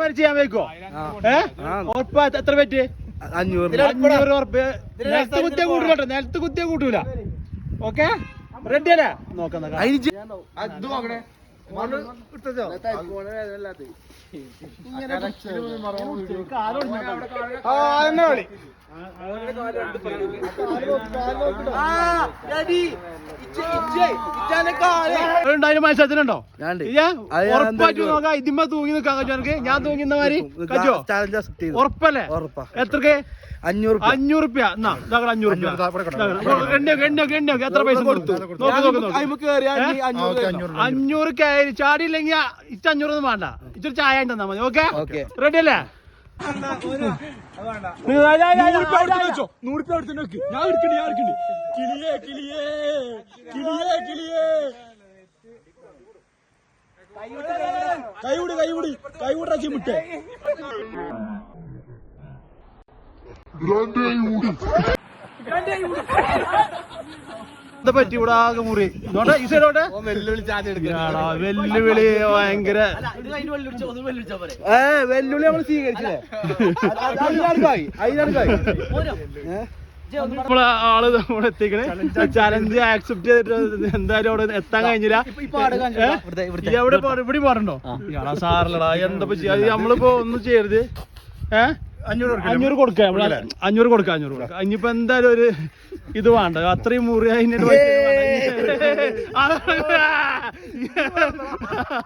അതേമാതിരി ചെയ്യാൻ വെക്കോ? ഉറപ്പാ? എത്ര പറ്റി? 500 ഉറപ്പ്. നിലത്ത് കുത്തിയ കൂട്ടൂല കേട്ടോ, നിലത്ത് കുത്തിയ കൂട്ടൂല. ഓക്കെ, റെഡി അല്ലേ? നോക്കാം മത്സരത്തിനുണ്ടോ? ഉറപ്പായിട്ട് നോക്കാം. ഇതിമ്മ തൂങ്ങി നിൽക്കാൻ കഴിച്ചോ എനിക്ക്? ഞാൻ തൂങ്ങുന്ന മാതിരി കഴിച്ചോ? ഉറപ്പല്ലേ? എത്രക്ക്? 500 റുപ്യ. 500 എത്ര പൈസ കൊടുത്തു? 500 കയറി ചാടിയില്ലെങ്കിൽ 500 ഒന്നും വേണ്ട, ഇച്ചൊരു ചായ തന്നാ മതി. ഓക്കെ, റെഡി അല്ലേ? കൈവിടേ പറ്റി ഇവിടെ ആകെ മുറി. വെല്ലുവിളി ഭയങ്കര വെല്ലുവിളി നമ്മൾ സ്വീകരിച്ചില്ലേ? നമ്മളെ ആള് ഇവിടെ എത്തിക്കണേ. ചലഞ്ച് ആക്സെപ്റ്റ് ചെയ്തിട്ട് എന്തായാലും അവിടെ എത്താൻ കഴിഞ്ഞില്ല. എവിടെ ഇവിടെ പാടുണ്ടോ? സാറിലടാ എന്താ ചെയ്യാ? നമ്മളിപ്പോ ഒന്നും ചെയ്യരുത്. 500 കൊടുക്കാം. 500 കൊടുക്കാം. ഇനിയിപ്പോ എന്തായാലും ഒരു ഇത് വേണ്ട, അത്രയും മുറി അതിന്